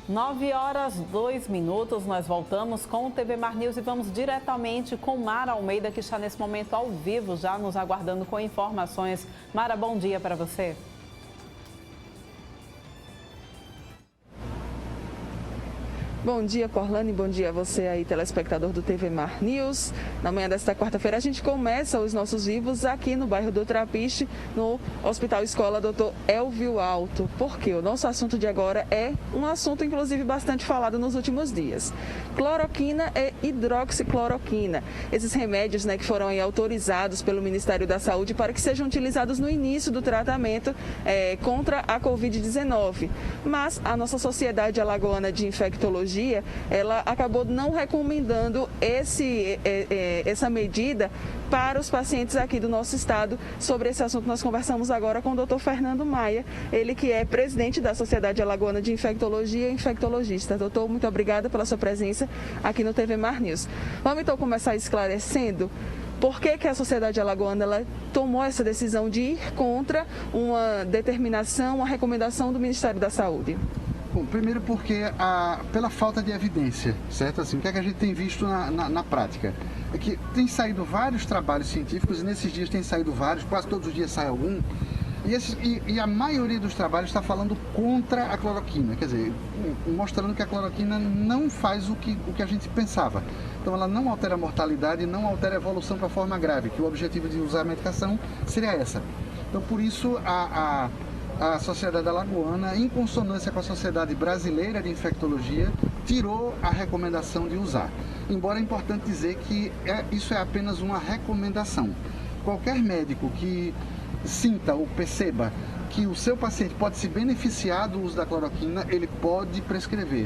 9h02, nós voltamos com o TV Mar News e vamos diretamente com Mara Almeida, que está nesse momento ao vivo, já nos aguardando com informações. Mara, bom dia para você. Bom dia, Corlane, bom dia a você aí, telespectador do TV Mar News. Na manhã desta quarta-feira a gente começa os nossos vivos aqui no bairro do Trapiche, no Hospital Escola Dr. Elvio Alto. Porque o nosso assunto de agora é um assunto, inclusive, bastante falado nos últimos dias. Cloroquina e hidroxicloroquina. Esses remédios, que foram aí autorizados pelo Ministério da Saúde para que sejam utilizados no início do tratamento contra a Covid-19. Mas a nossa Sociedade Alagoana de Infectologia, ela acabou não recomendando essa medida para os pacientes aqui do nosso estado. Sobre esse assunto nós conversamos agora com o Dr. Fernando Maia, ele que é presidente da Sociedade Alagoana de Infectologia e infectologista. Doutor, muito obrigada pela sua presença aqui no TV Mar News. Vamos então começar esclarecendo por que a Sociedade Alagoana ela tomou essa decisão de ir contra uma determinação, uma recomendação do Ministério da Saúde. Bom, primeiro porque pela falta de evidência, certo? Assim, o que é que a gente tem visto na prática? É que tem saído vários trabalhos científicos e nesses dias tem saído vários, quase todos os dias sai algum, e a maioria dos trabalhos está falando contra a cloroquina, quer dizer, mostrando que a cloroquina não faz o que a gente pensava. Então ela não altera a mortalidade, não altera a evolução para a forma grave, que o objetivo de usar a medicação seria essa. Então por isso a Sociedade Alagoana, em consonância com a Sociedade Brasileira de Infectologia, tirou a recomendação de usar. Embora é importante dizer que isso é apenas uma recomendação. Qualquer médico que sinta ou perceba que o seu paciente pode se beneficiar do uso da cloroquina, ele pode prescrever.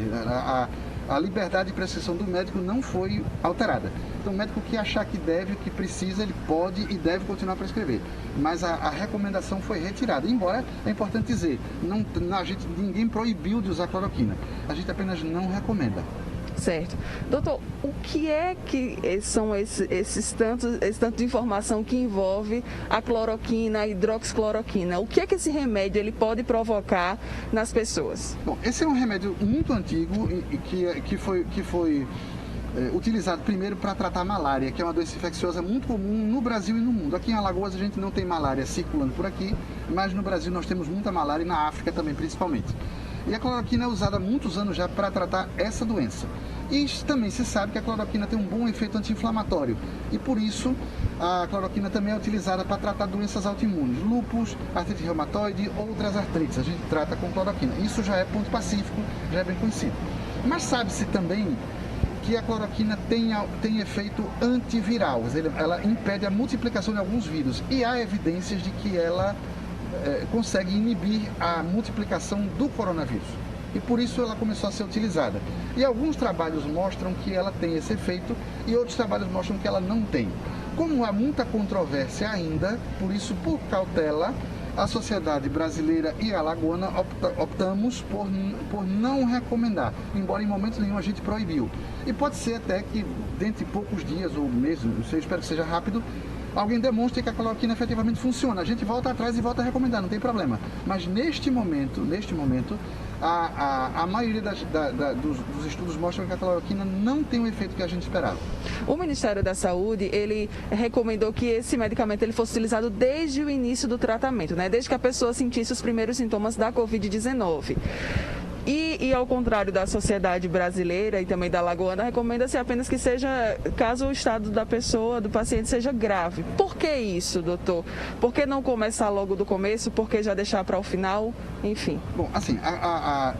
A liberdade de prescrição do médico não foi alterada. Então, o médico que achar que deve, que precisa, ele pode e deve continuar a prescrever. Mas a recomendação foi retirada. Embora, é importante dizer, ninguém proibiu de usar cloroquina. A gente apenas não recomenda. Certo. Doutor, o que é que são esse tanto de informação que envolve a cloroquina, a hidroxicloroquina? O que é que esse remédio ele pode provocar nas pessoas? Bom, esse é um remédio muito antigo e que foi utilizado primeiro para tratar malária, que é uma doença infecciosa muito comum no Brasil e no mundo. Aqui em Alagoas a gente não tem malária circulando por aqui, mas no Brasil nós temos muita malária e na África também principalmente. E a cloroquina é usada há muitos anos já para tratar essa doença. E também se sabe que a cloroquina tem um bom efeito anti-inflamatório. E por isso a cloroquina também é utilizada para tratar doenças autoimunes, lúpus, artrite reumatoide, outras artrites. A gente trata com cloroquina. Isso já é ponto pacífico, já é bem conhecido. Mas sabe-se também que a cloroquina tem efeito antiviral. Ela impede a multiplicação de alguns vírus. E há evidências de que ela consegue inibir a multiplicação do coronavírus. E por isso ela começou a ser utilizada. E alguns trabalhos mostram que ela tem esse efeito e outros trabalhos mostram que ela não tem. Como há muita controvérsia ainda, por isso, por cautela, a Sociedade Brasileira e Alagoana optamos por não recomendar, embora em momento nenhum a gente proibiu. E pode ser até que dentro de poucos dias ou meses, eu espero que seja rápido, alguém demonstre que a cloroquina efetivamente funciona. A gente volta atrás e volta a recomendar, não tem problema. Mas neste momento, a maioria dos estudos mostram que a cloroquina não tem o efeito que a gente esperava. O Ministério da Saúde, ele recomendou que esse medicamento ele fosse utilizado desde o início do tratamento, desde que a pessoa sentisse os primeiros sintomas da Covid-19. E ao contrário da Sociedade Brasileira e também da Alagoana, recomenda-se apenas que seja, caso o estado da pessoa, do paciente, seja grave. Por que isso, doutor? Por que não começar logo do começo? Por que já deixar para o final? Enfim. Bom, assim,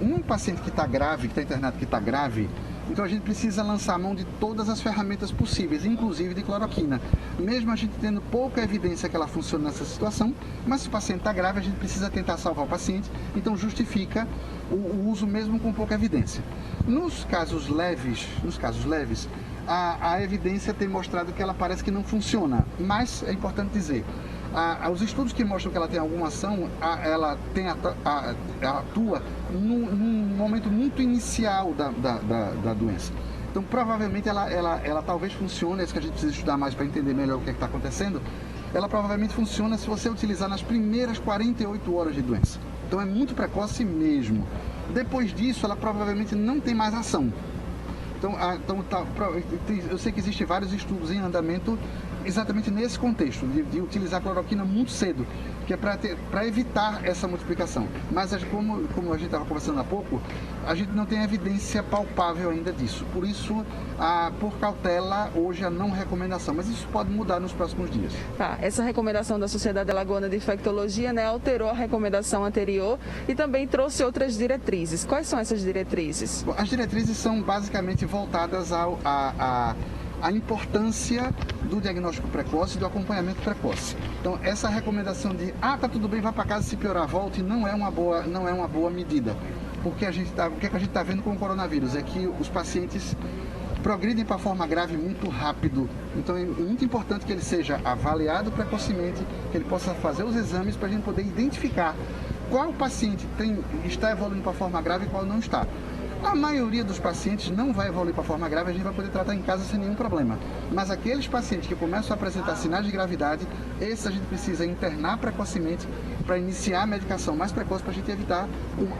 um paciente que está grave, que está internado, que está grave, então a gente precisa lançar a mão de todas as ferramentas possíveis, inclusive de cloroquina. Mesmo a gente tendo pouca evidência que ela funciona nessa situação, mas se o paciente está grave, a gente precisa tentar salvar o paciente, então justifica o uso mesmo com pouca evidência. Nos casos leves, a evidência tem mostrado que ela parece que não funciona, mas é importante dizer, os estudos que mostram que ela tem alguma ação, ela atua num momento muito inicial da doença. Então, provavelmente, ela talvez funcione, é isso que a gente precisa estudar mais para entender melhor o que está acontecendo. Ela provavelmente funciona se você utilizar nas primeiras 48 horas de doença. Então, é muito precoce mesmo. Depois disso, ela provavelmente não tem mais ação. Então, eu sei que existem vários estudos em andamento exatamente nesse contexto, de utilizar a cloroquina muito cedo, que é para evitar essa multiplicação. Mas, como a gente estava conversando há pouco, a gente não tem evidência palpável ainda disso. Por isso, por cautela, hoje a não recomendação. Mas isso pode mudar nos próximos dias. Tá, essa recomendação da Sociedade Alagoana de Infectologia, né, alterou a recomendação anterior e também trouxe outras diretrizes. Quais são essas diretrizes? Bom, as diretrizes são basicamente voltadas a importância do diagnóstico precoce e do acompanhamento precoce. Então, essa recomendação de, tá tudo bem, vá para casa, se piorar, volte, não é uma boa medida. Porque o que a gente está vendo com o coronavírus é que os pacientes progridem para a forma grave muito rápido. Então, é muito importante que ele seja avaliado precocemente, que ele possa fazer os exames para a gente poder identificar qual paciente está evoluindo para a forma grave e qual não está. A maioria dos pacientes não vai evoluir para a forma grave, a gente vai poder tratar em casa sem nenhum problema. Mas aqueles pacientes que começam a apresentar sinais de gravidade, esses a gente precisa internar precocemente para iniciar a medicação mais precoce para a gente evitar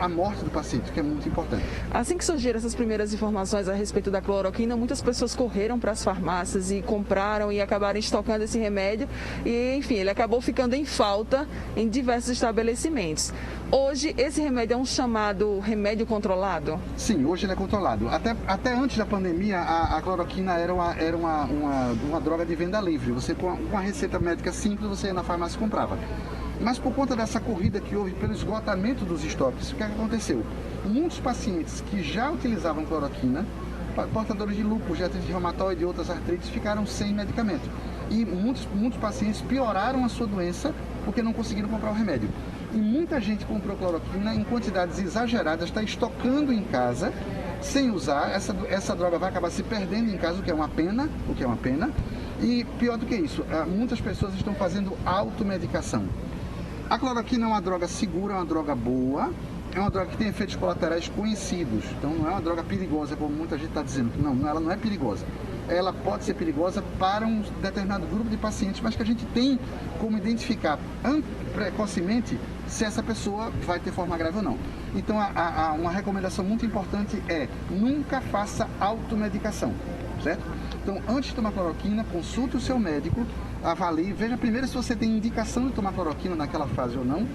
a morte do paciente, que é muito importante. Assim que surgiram essas primeiras informações a respeito da cloroquina, muitas pessoas correram para as farmácias e compraram e acabaram estocando esse remédio e, enfim, ele acabou ficando em falta em diversos estabelecimentos. Hoje, esse remédio é um chamado remédio controlado? Sim, hoje ele é controlado. Até antes da pandemia, a cloroquina era uma droga de venda livre. Você, com uma receita médica simples, você ia na farmácia e comprava. Mas por conta dessa corrida que houve pelo esgotamento dos estoques, o que aconteceu? Muitos pacientes que já utilizavam cloroquina, portadores de lúpus, de artrite reumatoide e outras artrites, ficaram sem medicamento. E muitos pacientes pioraram a sua doença porque não conseguiram comprar o remédio. E muita gente comprou cloroquina em quantidades exageradas, está estocando em casa, sem usar. Essa droga vai acabar se perdendo em casa, o que é uma pena. E pior do que isso, muitas pessoas estão fazendo automedicação. A cloroquina é uma droga segura, é uma droga boa, é uma droga que tem efeitos colaterais conhecidos. Então não é uma droga perigosa, como muita gente está dizendo. Não, ela não é perigosa. Ela pode ser perigosa para um determinado grupo de pacientes, mas que a gente tem como identificar precocemente se essa pessoa vai ter forma grave ou não. Então, uma recomendação muito importante é nunca faça automedicação, certo? Então, antes de tomar cloroquina, consulte o seu médico, avalie, veja primeiro se você tem indicação de tomar cloroquina naquela fase ou não,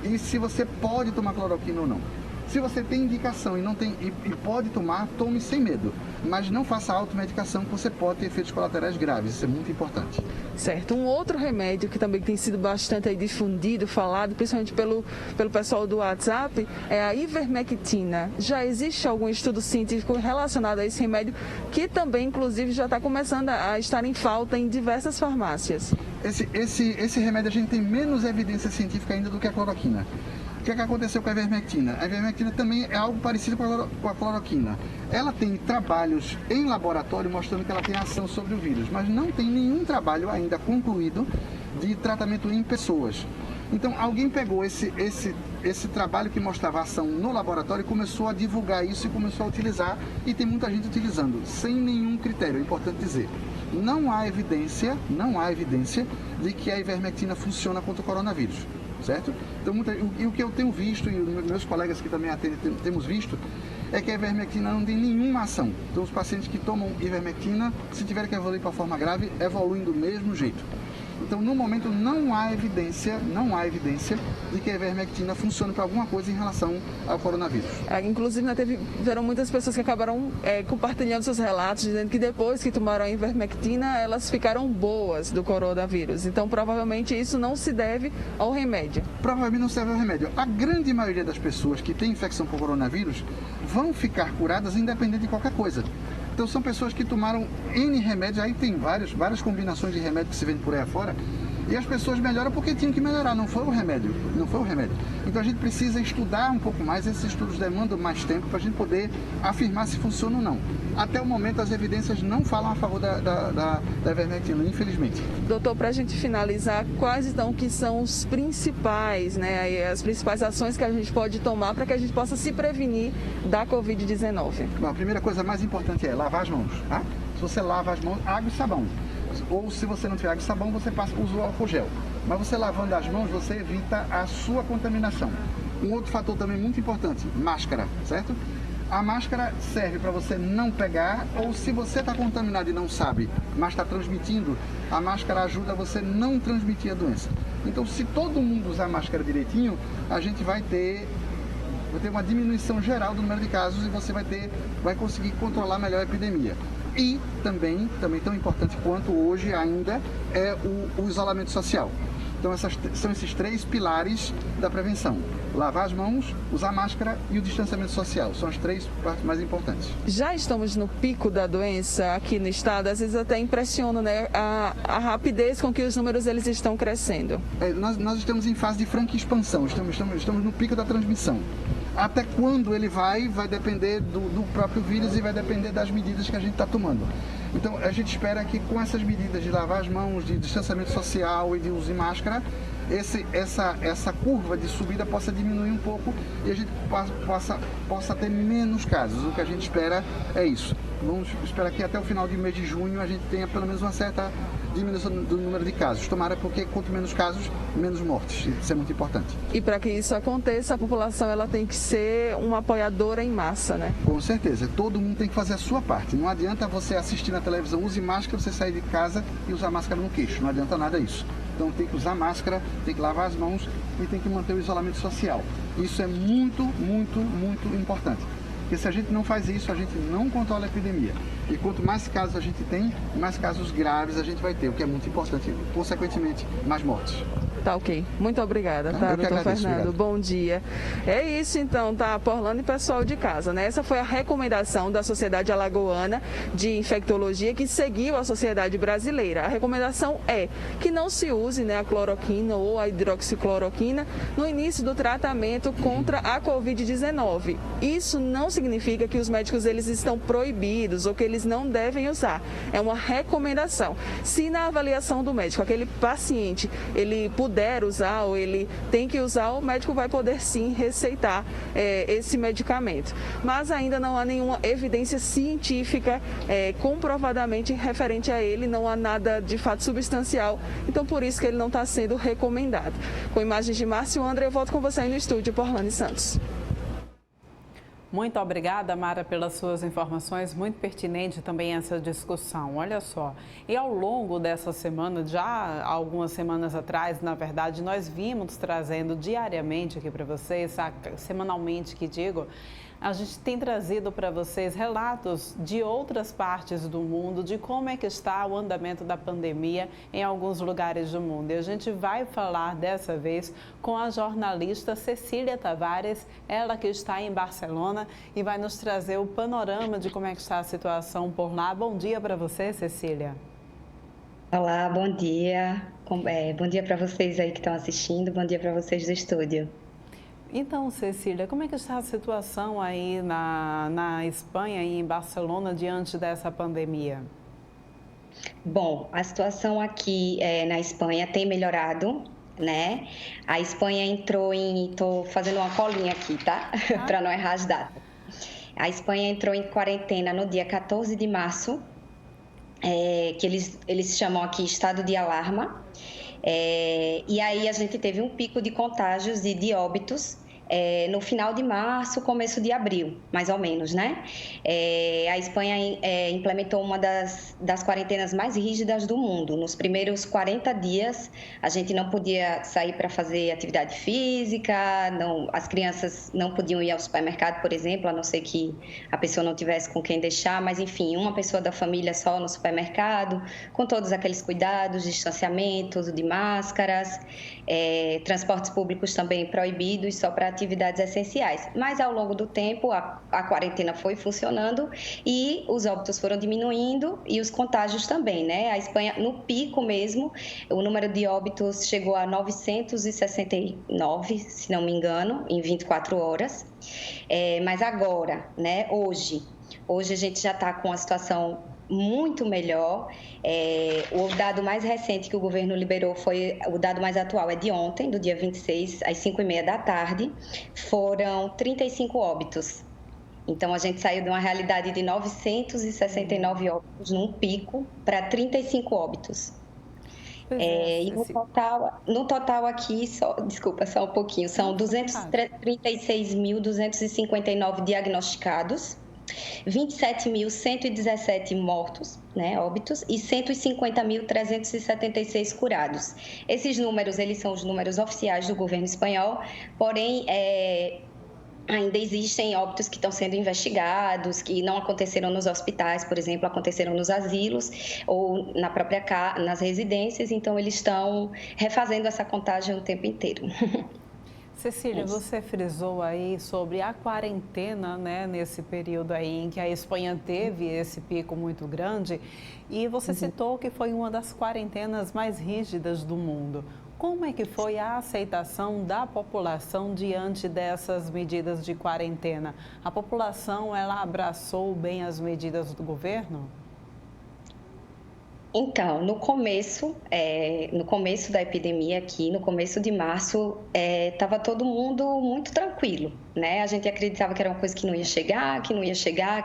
e se você pode tomar cloroquina ou não. Se você tem indicação e pode tomar, tome sem medo. Mas não faça automedicação, que você pode ter efeitos colaterais graves. Isso é muito importante. Certo. Um outro remédio que também tem sido bastante aí difundido, falado, principalmente pelo pessoal do WhatsApp, é a ivermectina. Já existe algum estudo científico relacionado a esse remédio, que também, inclusive, já está começando a estar em falta em diversas farmácias? Esse remédio a gente tem menos evidência científica ainda do que a cloroquina. O que aconteceu com a ivermectina? A ivermectina também é algo parecido com a cloroquina. Ela tem trabalhos em laboratório mostrando que ela tem ação sobre o vírus, mas não tem nenhum trabalho ainda concluído de tratamento em pessoas. Então, alguém pegou esse trabalho que mostrava ação no laboratório e começou a divulgar isso e começou a utilizar, e tem muita gente utilizando, sem nenhum critério, é importante dizer. Não há evidência de que a ivermectina funciona contra o coronavírus. Certo? Então, o que eu tenho visto, e os meus colegas que também atendem temos visto, é que a ivermectina não tem nenhuma ação. Então, os pacientes que tomam ivermectina, se tiverem que evoluir para a forma grave, evoluem do mesmo jeito. Então, no momento, não há evidência de que a ivermectina funcione para alguma coisa em relação ao coronavírus. Inclusive, tiveram muitas pessoas que acabaram compartilhando seus relatos, dizendo que depois que tomaram a ivermectina, elas ficaram boas do coronavírus. Então, provavelmente, isso não se deve ao remédio. Provavelmente não se deve ao remédio. A grande maioria das pessoas que têm infecção por coronavírus vão ficar curadas independente de qualquer coisa. Então são pessoas que tomaram N remédios, aí tem várias combinações de remédio que se vende por aí afora, e as pessoas melhoram porque tinham que melhorar, não foi o remédio. Então a gente precisa estudar um pouco mais, esses estudos demandam mais tempo para a gente poder afirmar se funciona ou não. Até o momento as evidências não falam a favor da ivermectina, infelizmente. Doutor, para a gente finalizar, quais então que são os principais, as principais ações que a gente pode tomar para que a gente possa se prevenir da Covid-19? Bom, a primeira coisa mais importante é lavar as mãos, tá? Se você lava as mãos, água e sabão. Ou se você não tiver água e sabão, você usa o álcool gel. Mas você lavando as mãos, você evita a sua contaminação. Um outro fator também muito importante, máscara, certo? A máscara serve para você não pegar, ou se você está contaminado e não sabe, mas está transmitindo, a máscara ajuda você a não transmitir a doença. Então, se todo mundo usar a máscara direitinho, a gente vai ter uma diminuição geral do número de casos e você vai conseguir controlar melhor a epidemia. E também tão importante quanto hoje ainda é o isolamento social. Então, são esses 3 pilares da prevenção: lavar as mãos, usar máscara e o distanciamento social. São as 3 partes mais importantes. Já estamos no pico da doença aqui no estado. Às vezes até impressiona, né, a rapidez com que os números eles estão crescendo. Nós estamos em fase de franca expansão. Estamos no pico da transmissão. Até quando ele vai depender do próprio vírus e vai depender das medidas que a gente está tomando. Então, a gente espera que com essas medidas de lavar as mãos, de distanciamento social e de uso de máscara, essa curva de subida possa diminuir um pouco e a gente possa ter menos casos. O que a gente espera é isso. Vamos esperar que até o final do mês de junho a gente tenha pelo menos uma certa diminuição do número de casos. Tomara, porque quanto menos casos, menos mortes. Isso é muito importante. E para que isso aconteça, a população ela tem que ser uma apoiadora em massa, né? Com certeza. Todo mundo tem que fazer a sua parte. Não adianta você assistir na televisão, use máscara, você sair de casa e usar máscara no queixo. Não adianta nada isso. Então tem que usar máscara, tem que lavar as mãos e tem que manter o isolamento social. Isso é muito, muito, muito importante. Porque se a gente não faz isso, a gente não controla a epidemia. E quanto mais casos a gente tem, mais casos graves a gente vai ter, o que é muito importante. Consequentemente, mais mortes. Tá ok. Muito obrigada, tá, doutor Fernando? Obrigado. Bom dia. É isso então, tá, Porlando e pessoal de casa, né? Essa foi a recomendação da Sociedade Alagoana de Infectologia que seguiu a Sociedade Brasileira. A recomendação é que não se use, né, a cloroquina ou a hidroxicloroquina no início do tratamento contra a Covid-19. Isso não significa que os médicos eles estão proibidos ou que eles não devem usar. É uma recomendação. Se na avaliação do médico aquele paciente ele puder usar ou ele tem que usar, o médico vai poder sim receitar esse medicamento. Mas ainda não há nenhuma evidência científica comprovadamente referente a ele, não há nada de fato substancial, então por isso que ele não está sendo recomendado. Com imagens de Márcio André, eu volto com você aí no estúdio, Porlane Santos. Muito obrigada, Mara, pelas suas informações, muito pertinente também essa discussão. Olha só, e ao longo dessa semana, já algumas semanas atrás, na verdade, nós vimos trazendo diariamente aqui para vocês, semanalmente que digo, a gente tem trazido para vocês relatos de outras partes do mundo, de como é que está o andamento da pandemia em alguns lugares do mundo. E a gente vai falar dessa vez com a jornalista Cecília Tavares, ela que está em Barcelona e vai nos trazer o panorama de como é que está a situação por lá. Bom dia para você, Cecília. Olá, bom dia. Bom dia para vocês aí que estão assistindo, bom dia para vocês do estúdio. Então, Cecília, como é que está a situação aí na Espanha e em Barcelona diante dessa pandemia? Bom, a situação aqui na Espanha tem melhorado, né? A Espanha entrou Estou fazendo uma colinha aqui, tá? Para não errar as datas. A Espanha entrou em quarentena no dia 14 de março, que eles chamam aqui estado de alarma. E aí a gente teve um pico de contágios e de óbitos no final de março, começo de abril, mais ou menos, né? A Espanha implementou uma das quarentenas mais rígidas do mundo. Nos primeiros 40 dias, a gente não podia sair para fazer atividade física, as crianças não podiam ir ao supermercado, por exemplo, a não ser que a pessoa não tivesse com quem deixar, mas enfim, uma pessoa da família só no supermercado, com todos aqueles cuidados, distanciamento, uso de máscaras, transportes públicos também proibidos, só para atividades essenciais. Mas ao longo do tempo a quarentena foi funcionando e os óbitos foram diminuindo e os contágios também, né? A Espanha, no pico mesmo, o número de óbitos chegou a 969, se não me engano, em 24 horas. Mas agora, né, hoje a gente já está com a situação muito melhor. O dado mais recente que o governo liberou o dado mais atual é de ontem, do dia 26, às 5h30 da tarde, foram 35 óbitos. Então, a gente saiu de uma realidade de 969 óbitos num pico para 35 óbitos. E no total aqui, só um pouquinho, são 236.259 diagnosticados, 27.117 mortos, né, óbitos, e 150.376 curados. Esses números, eles são os números oficiais do governo espanhol, porém, ainda existem óbitos que estão sendo investigados, que não aconteceram nos hospitais, por exemplo, aconteceram nos asilos ou nas residências, então eles estão refazendo essa contagem o tempo inteiro. Cecília, você frisou aí sobre a quarentena, né, nesse período aí em que a Espanha teve esse pico muito grande, e você citou que foi uma das quarentenas mais rígidas do mundo. Como é que foi a aceitação da população diante dessas medidas de quarentena? A população, ela abraçou bem as medidas do governo? Então, no começo da epidemia aqui, no começo de março, estava todo mundo muito tranquilo, né? A gente acreditava que era uma coisa que não ia chegar, que não ia chegar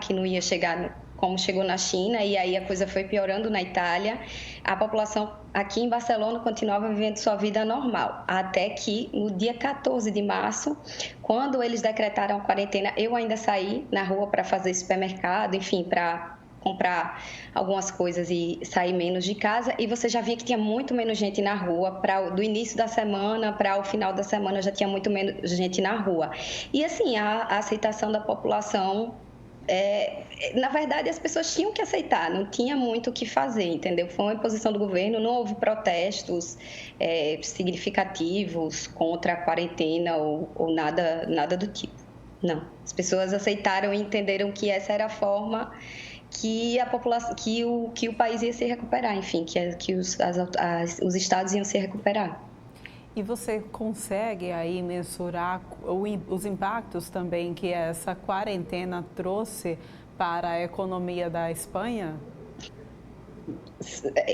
como chegou na China, e aí a coisa foi piorando na Itália. A população aqui em Barcelona continuava vivendo sua vida normal, até que no dia 14 de março, quando eles decretaram a quarentena, eu ainda saí na rua para fazer supermercado, enfim, para comprar algumas coisas e sair menos de casa, e você já via que tinha muito menos gente na rua, do início da semana para o final da semana já tinha muito menos gente na rua. E assim, a aceitação da população, na verdade as pessoas tinham que aceitar, não tinha muito o que fazer, entendeu? Foi uma imposição do governo, não houve protestos significativos contra a quarentena ou nada do tipo. Não, as pessoas aceitaram e entenderam que essa era a forma que a população, que o país ia se recuperar, enfim, que os estados iam se recuperar. E você consegue aí mensurar os impactos também que essa quarentena trouxe para a economia da Espanha?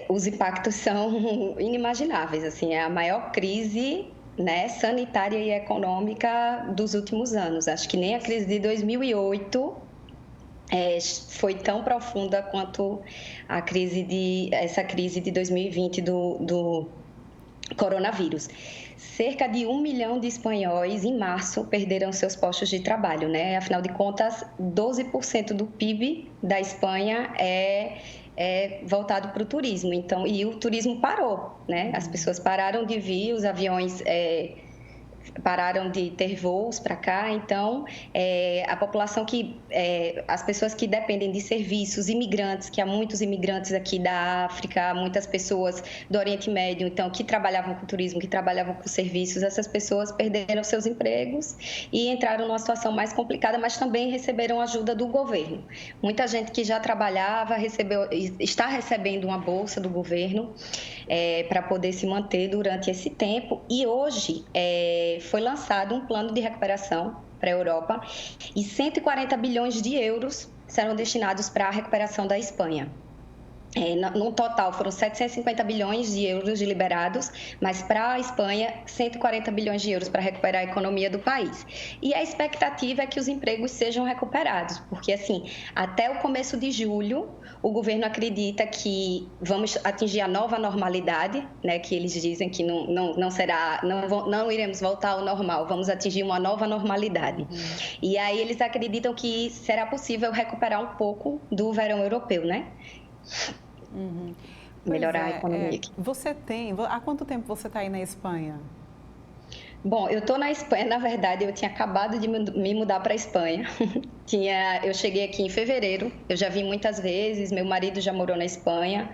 Os impactos são inimagináveis, assim, é a maior crise, né, sanitária e econômica dos últimos anos. Acho que nem a crise de 2008 foi tão profunda quanto essa crise de 2020 do coronavírus. Cerca de 1 milhão de espanhóis, em março, perderam seus postos de trabalho, né? Afinal de contas, 12% do PIB da Espanha é voltado para o turismo. Então, e o turismo parou, né? As pessoas pararam de vir, os aviões pararam de ter voos para cá, então a população as pessoas que dependem de serviços, imigrantes, que há muitos imigrantes aqui da África, muitas pessoas do Oriente Médio, então, que trabalhavam com turismo, que trabalhavam com serviços, essas pessoas perderam seus empregos e entraram numa situação mais complicada, mas também receberam ajuda do governo. Muita gente que já trabalhava está recebendo uma bolsa do governo para poder se manter durante esse tempo, e hoje foi lançado um plano de recuperação para a Europa e 140 bilhões de euros serão destinados para a recuperação da Espanha. No total, foram 750 bilhões de euros liberados, mas para a Espanha, 140 bilhões de euros para recuperar a economia do país. E a expectativa é que os empregos sejam recuperados, porque, assim, até o começo de julho, o governo acredita que vamos atingir a nova normalidade, né, que eles dizem que não iremos voltar ao normal, vamos atingir uma nova normalidade. E aí eles acreditam que será possível recuperar um pouco do verão europeu, né? Melhorar a economia aqui. Há quanto tempo você está aí na Espanha? Bom, eu estou na Espanha, na verdade, eu tinha acabado de me mudar para a Espanha. Eu cheguei aqui em fevereiro, eu já vim muitas vezes, meu marido já morou na Espanha,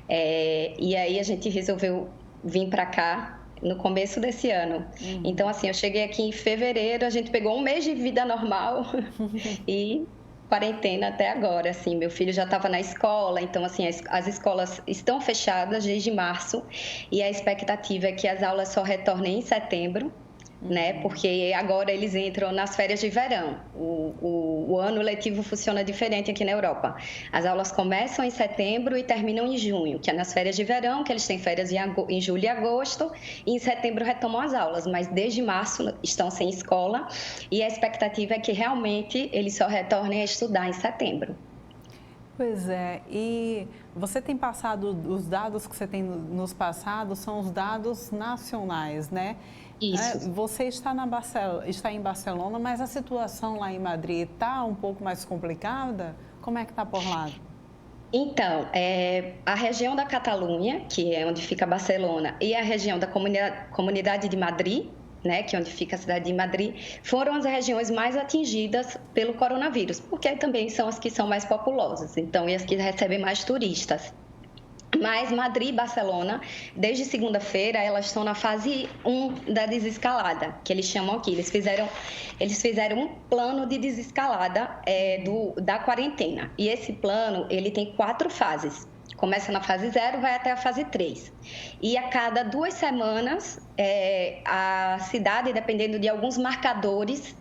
e aí a gente resolveu vir para cá no começo desse ano. Então, assim, eu cheguei aqui em fevereiro, a gente pegou um mês de vida normal e quarentena até agora, assim, meu filho já estava na escola, então, assim, as escolas estão fechadas desde março e a expectativa é que as aulas só retornem em setembro, né, porque agora eles entram nas férias de verão. O ano letivo funciona diferente aqui na Europa. As aulas começam em setembro e terminam em junho, que é nas férias de verão, que eles têm férias em julho e agosto, e em setembro retomam as aulas, mas desde março estão sem escola e a expectativa é que realmente eles só retornem a estudar em setembro. Pois é, e você tem passado, os dados que você tem nos passado são os dados nacionais, né? Isso. Você está em Barcelona, mas a situação lá em Madrid está um pouco mais complicada? Como é que está por lá? Então, a região da Catalunha, que é onde fica Barcelona, e a região da Comunidade de Madrid, né, que é onde fica a cidade de Madrid, foram as regiões mais atingidas pelo coronavírus, porque também são as que são mais populosas, então, e as que recebem mais turistas. Mas Madrid e Barcelona, desde segunda-feira, elas estão na fase 1 da desescalada, que eles chamam aqui. Eles fizeram um plano de desescalada da quarentena. E esse plano, ele tem 4 fases. Começa na fase 0, vai até a fase 3. E a cada 2 semanas, a cidade, dependendo de alguns marcadores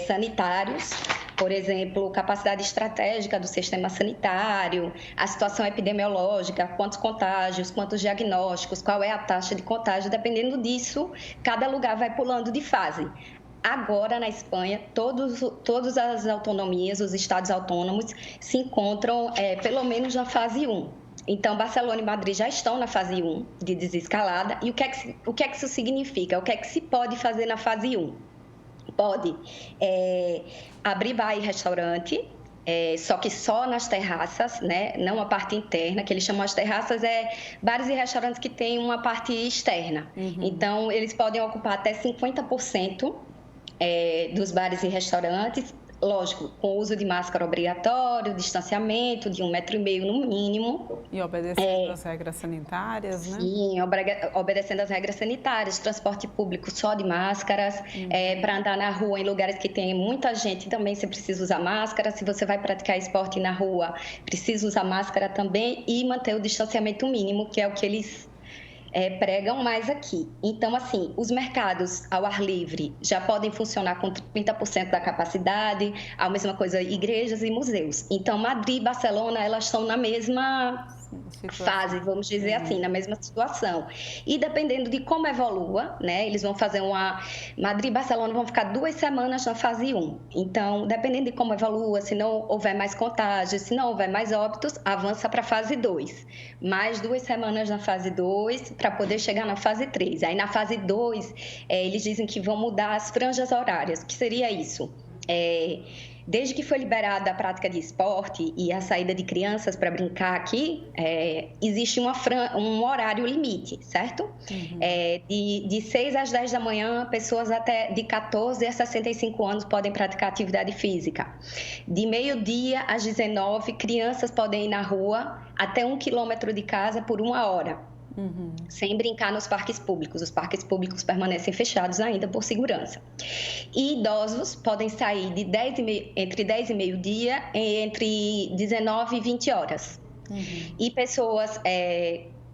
sanitários, por exemplo, capacidade estratégica do sistema sanitário, a situação epidemiológica, quantos contágios, quantos diagnósticos, qual é a taxa de contágio, dependendo disso, cada lugar vai pulando de fase. Agora, na Espanha, todas as autonomias, os estados autônomos, se encontram pelo menos na fase 1. Então, Barcelona e Madrid já estão na fase 1 de desescalada. E o que é que isso significa? O que é que se pode fazer na fase 1? Pode abrir bar e restaurante, só que só nas terraças, né? Não a parte interna, que eles chamam as terraças, bares e restaurantes que têm uma parte externa. Uhum. Então, eles podem ocupar até 50% dos bares e restaurantes, lógico, com o uso de máscara obrigatório, distanciamento de 1,5 metro no mínimo. E obedecendo às regras sanitárias, né? Sim, obedecendo às regras sanitárias, transporte público só de máscaras, para andar na rua em lugares que tem muita gente também você precisa usar máscara, se você vai praticar esporte na rua, precisa usar máscara também e manter o distanciamento mínimo, que é o que eles pregam mais aqui. Então, assim, os mercados ao ar livre já podem funcionar com 30% da capacidade, a mesma coisa igrejas e museus. Então, Madrid e Barcelona, elas estão na mesma fase, vamos dizer assim, na mesma situação. E dependendo de como evolua, né, eles vão fazer Madrid e Barcelona vão ficar 2 semanas na fase 1. Então, dependendo de como evolua, se não houver mais contágios, se não houver mais óbitos, avança para a fase 2. Mais 2 semanas na fase 2 para poder chegar na fase 3. Aí, na fase 2, eles dizem que vão mudar as franjas horárias. O que seria isso? Desde que foi liberada a prática de esporte e a saída de crianças para brincar aqui, existe um horário limite, certo? Uhum. De 6 às 10 da manhã, pessoas até de 14 a 65 anos podem praticar atividade física. De meio-dia às 19, crianças podem ir na rua até 1 quilômetro de casa por 1 hora. Uhum. Sem brincar nos parques públicos. Os parques públicos permanecem fechados ainda por segurança. E idosos podem sair entre 10 e meio-dia e entre 19 e 20 horas. Uhum. E pessoas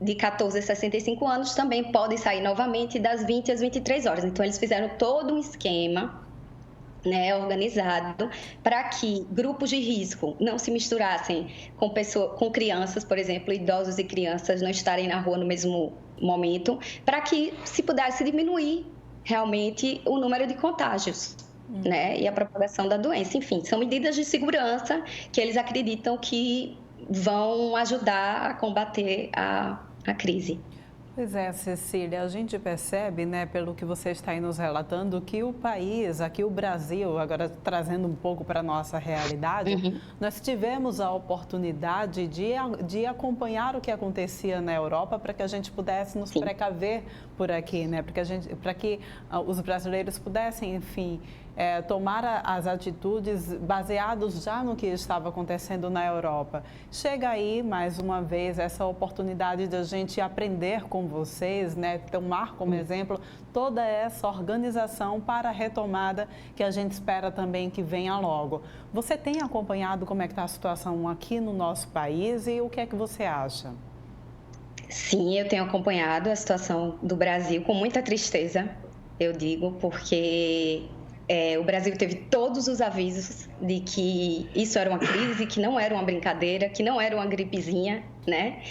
de 14 a 65 anos também podem sair novamente das 20 às 23 horas. Então, eles fizeram todo um esquema, né, organizado para que grupos de risco não se misturassem com crianças, por exemplo, idosos e crianças não estarem na rua no mesmo momento, para que se pudesse diminuir realmente o número de contágios, né, e a propagação da doença. Enfim, são medidas de segurança que eles acreditam que vão ajudar a combater a crise. Pois é, Cecília, a gente percebe, né, pelo que você está aí nos relatando, que o país, aqui o Brasil, agora trazendo um pouco para a nossa realidade, nós tivemos a oportunidade de acompanhar o que acontecia na Europa para que a gente pudesse nos precaver por aqui, né, para que os brasileiros pudessem, enfim, tomar as atitudes baseados já no que estava acontecendo na Europa. Chega aí, mais uma vez, essa oportunidade de a gente aprender com vocês, né? Tomar como exemplo toda essa organização para a retomada que a gente espera também que venha logo. Você tem acompanhado como é que está a situação aqui no nosso país e o que é que você acha? Sim, eu tenho acompanhado a situação do Brasil com muita tristeza, eu digo, porque o Brasil teve todos os avisos de que isso era uma crise, que não era uma brincadeira, que não era uma gripezinha, né?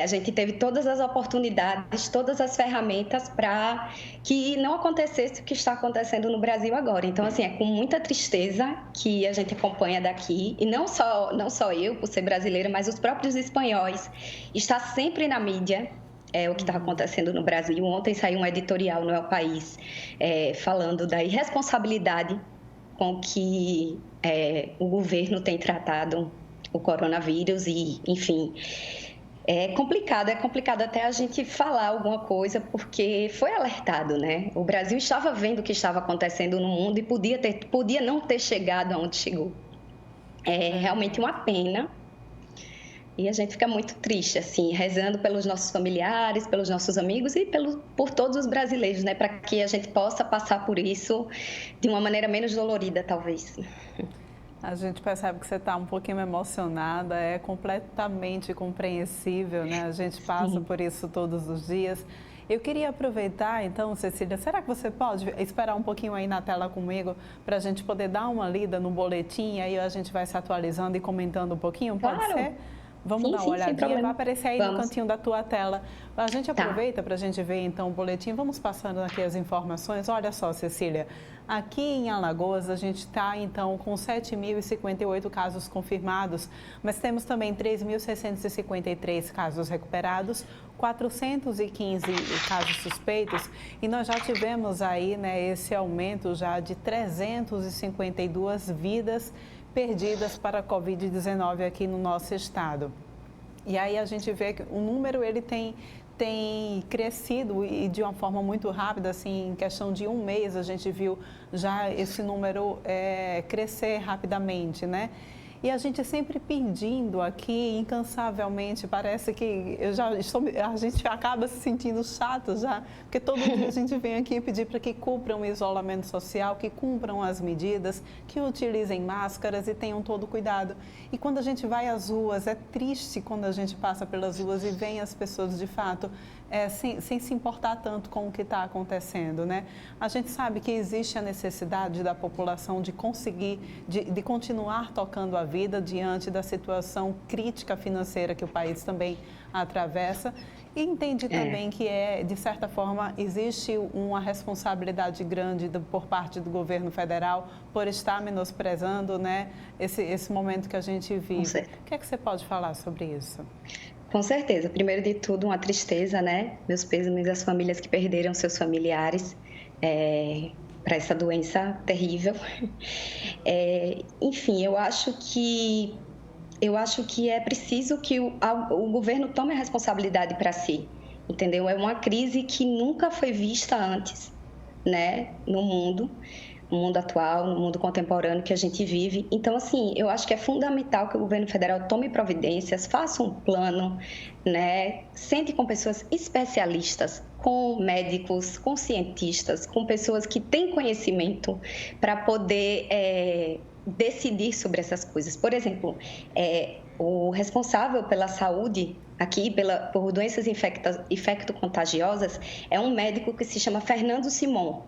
A gente teve todas as oportunidades, todas as ferramentas para que não acontecesse o que está acontecendo no Brasil agora. Então, assim, é com muita tristeza que a gente acompanha daqui, e não só eu, por ser brasileira, mas os próprios espanhóis. Está sempre na mídia o que está acontecendo no Brasil. Ontem saiu um editorial no El País falando da irresponsabilidade com que o governo tem tratado o coronavírus e, enfim, é complicado até a gente falar alguma coisa, porque foi alertado, né? O Brasil estava vendo o que estava acontecendo no mundo e podia não ter chegado aonde chegou. É realmente uma pena. E a gente fica muito triste, assim, rezando pelos nossos familiares, pelos nossos amigos e por todos os brasileiros, né? Para que a gente possa passar por isso de uma maneira menos dolorida, talvez. A gente percebe que você está um pouquinho emocionada, é completamente compreensível, né? A gente passa por isso todos os dias. Eu queria aproveitar, então, Cecília, será que você pode esperar um pouquinho aí na tela comigo para a gente poder dar uma lida no boletim e aí a gente vai se atualizando e comentando um pouquinho? Pode Claro. ser? Vamos dar uma olhadinha, vai aparecer aí no cantinho da tua tela. A gente aproveita para a gente ver então o boletim, vamos passando aqui as informações. Olha só, Cecília, aqui em Alagoas a gente está então com 7.058 casos confirmados, mas temos também 3.653 casos recuperados, 415 casos suspeitos e nós já tivemos aí, né, esse aumento já de 352 vidas perdidas para a Covid-19 aqui no nosso estado. E aí a gente vê que o número ele tem crescido e de uma forma muito rápida, assim, em questão de um mês a gente viu já esse número crescer rapidamente, né? E a gente sempre pedindo aqui, incansavelmente, parece que a gente acaba se sentindo chato já, porque todo dia a gente vem aqui pedir para que cumpram o isolamento social, que cumpram as medidas, que utilizem máscaras e tenham todo o cuidado. E quando a gente vai às ruas, é triste quando a gente passa pelas ruas e vem as pessoas de fato sem se importar tanto com o que está acontecendo, né? A gente sabe que existe a necessidade da população de conseguir, de continuar tocando a vida diante da situação crítica financeira que o país também atravessa e entende também que de certa forma, existe uma responsabilidade grande por parte do governo federal por estar menosprezando, né, esse momento que a gente vive. O que é que você pode falar sobre isso? Com certeza. Primeiro de tudo, uma tristeza, né? Meus pêsames às famílias que perderam seus familiares para essa doença terrível. Enfim, eu acho que é preciso que o governo tome a responsabilidade para si, entendeu? É uma crise que nunca foi vista antes, né? No mundo atual, no mundo contemporâneo que a gente vive. Então, assim, eu acho que é fundamental que o governo federal tome providências, faça um plano, né? Sente com pessoas especialistas, com médicos, com cientistas, com pessoas que têm conhecimento para poder decidir sobre essas coisas. Por exemplo, o responsável pela saúde aqui, por doenças infecto-contagiosas, é um médico que se chama Fernando Simon.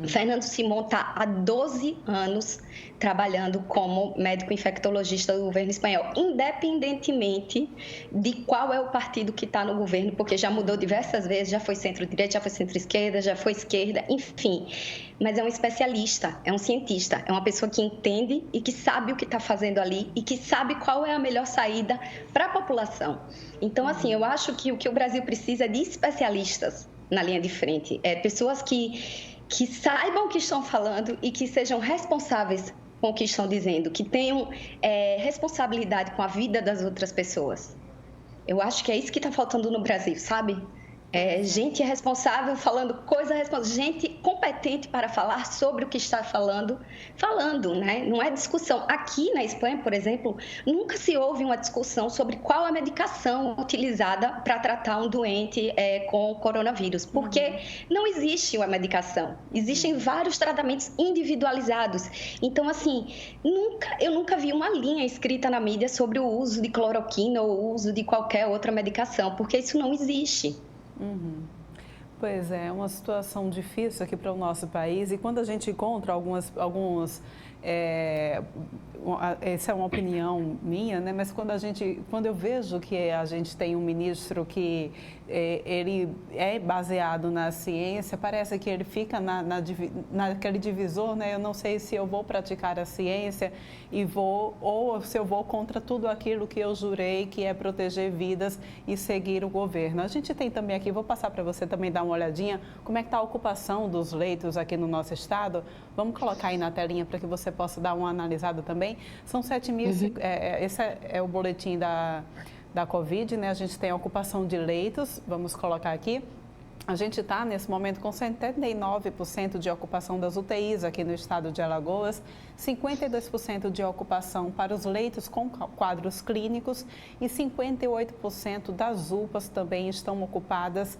Fernando Simon está há 12 anos trabalhando como médico infectologista do governo espanhol, independentemente de qual é o partido que está no governo, porque já mudou diversas vezes, já foi centro-direita, já foi centro-esquerda, já foi esquerda, enfim. Mas é um especialista, é um cientista, é uma pessoa que entende e que sabe o que está fazendo ali e que sabe qual é a melhor saída para a população. Então, assim, eu acho que o que o Brasil precisa é de especialistas na linha de frente, pessoas que saibam o que estão falando e que sejam responsáveis com o que estão dizendo, que tenham responsabilidade com a vida das outras pessoas. Eu acho que é isso que está faltando no Brasil, sabe? Gente responsável falando gente competente para falar sobre o que está falando, né? Não é discussão. Aqui na Espanha, por exemplo, nunca se houve uma discussão sobre qual a medicação utilizada para tratar um doente com coronavírus, porque não existe uma medicação. Existem vários tratamentos individualizados. Então, assim, eu nunca vi uma linha escrita na mídia sobre o uso de cloroquina ou o uso de qualquer outra medicação, porque isso não existe. Pois é, uma situação difícil aqui para o nosso país, e quando a gente encontra essa é uma opinião minha, né? Mas quando eu vejo que a gente tem um ministro que ele é baseado na ciência, parece que ele fica naquele divisor, né? Eu não sei se eu vou praticar a ciência ou se eu vou contra tudo aquilo que eu jurei, que é proteger vidas e seguir o governo. A gente tem também aqui, vou passar para você também dar uma olhadinha, como é que está a ocupação dos leitos aqui no nosso estado. Vamos colocar aí na telinha para que você possa dar uma analisada também. São 7.000, esse é o boletim da Covid, né? A gente tem a ocupação de leitos, vamos colocar aqui. A gente está, nesse momento, com 79% de ocupação das UTIs aqui no estado de Alagoas, 52% de ocupação para os leitos com quadros clínicos e 58% das UPAs também estão ocupadas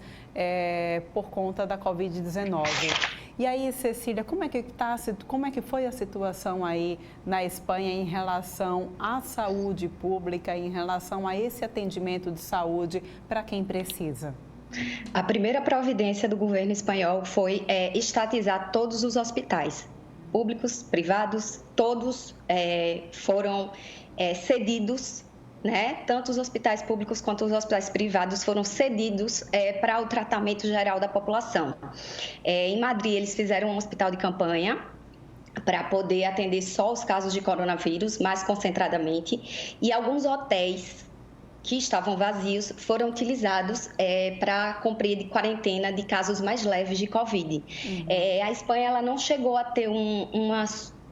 por conta da Covid-19. E aí, Cecília, como é que foi a situação aí na Espanha em relação à saúde pública, em relação a esse atendimento de saúde para quem precisa? A primeira providência do governo espanhol foi estatizar todos os hospitais, públicos, privados, todos foram cedidos, né? Tanto os hospitais públicos quanto os hospitais privados foram cedidos para o tratamento geral da população. Em Madrid, eles fizeram um hospital de campanha para poder atender só os casos de coronavírus, mais concentradamente, e alguns hotéis que estavam vazios foram utilizados para cumprir de quarentena de casos mais leves de Covid. A Espanha ela não chegou a ter uma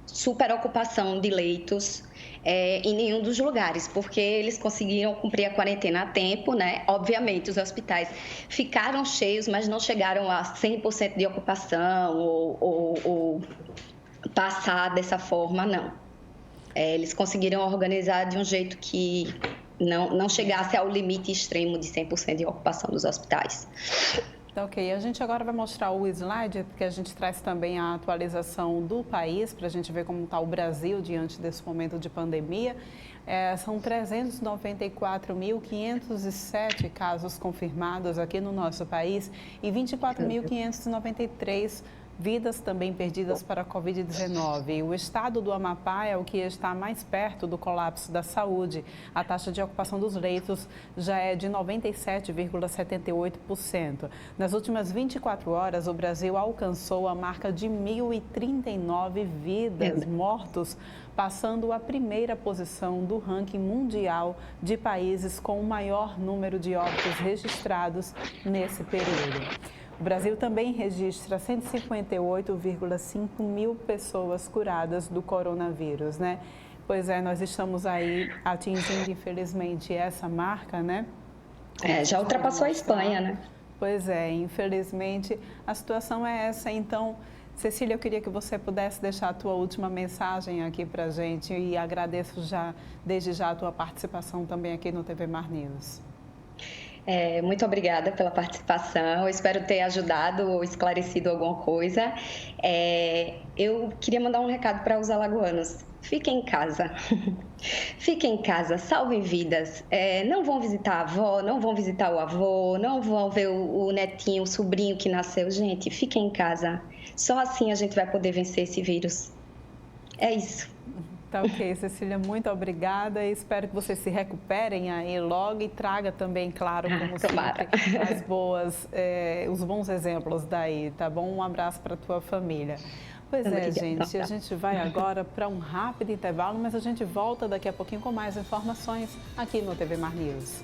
superocupação de leitos em nenhum dos lugares, porque eles conseguiram cumprir a quarentena a tempo, né? Obviamente, os hospitais ficaram cheios, mas não chegaram a 100% de ocupação ou passar dessa forma, não. Eles conseguiram organizar de um jeito que não chegasse ao limite extremo de 100% de ocupação dos hospitais. Tá, ok. A gente agora vai mostrar o slide, porque a gente traz também a atualização do país, para a gente ver como está o Brasil diante desse momento de pandemia. São 394.507 casos confirmados aqui no nosso país e 24.593 vidas também perdidas para a Covid-19. O estado do Amapá é o que está mais perto do colapso da saúde. A taxa de ocupação dos leitos já é de 97,78%. Nas últimas 24 horas, o Brasil alcançou a marca de 1.039 vidas mortos, passando a primeira posição do ranking mundial de países com o maior número de óbitos registrados nesse período. O Brasil também registra 158,5 mil pessoas curadas do coronavírus, né? Pois é, nós estamos aí atingindo, infelizmente, essa marca, né? Já ultrapassou a Espanha, né? Pois é, infelizmente, a situação é essa. Então, Cecília, eu queria que você pudesse deixar a tua última mensagem aqui para a gente e agradeço desde já a tua participação também aqui no TV Mar News. Muito obrigada pela participação, eu espero ter ajudado ou esclarecido alguma coisa. Eu queria mandar um recado para os alagoanos: fiquem em casa, fiquem em casa, salvem vidas, não vão visitar a avó, não vão visitar o avô, não vão ver o netinho, o sobrinho que nasceu. Gente, fiquem em casa, só assim a gente vai poder vencer esse vírus. É isso. Tá ok, Cecília, muito obrigada e espero que vocês se recuperem aí logo e traga também, claro, como sempre, os bons exemplos daí, tá bom? Um abraço para a tua família. Pois é, gente, a gente vai agora para um rápido intervalo, mas a gente volta daqui a pouquinho com mais informações aqui no TV Mar News.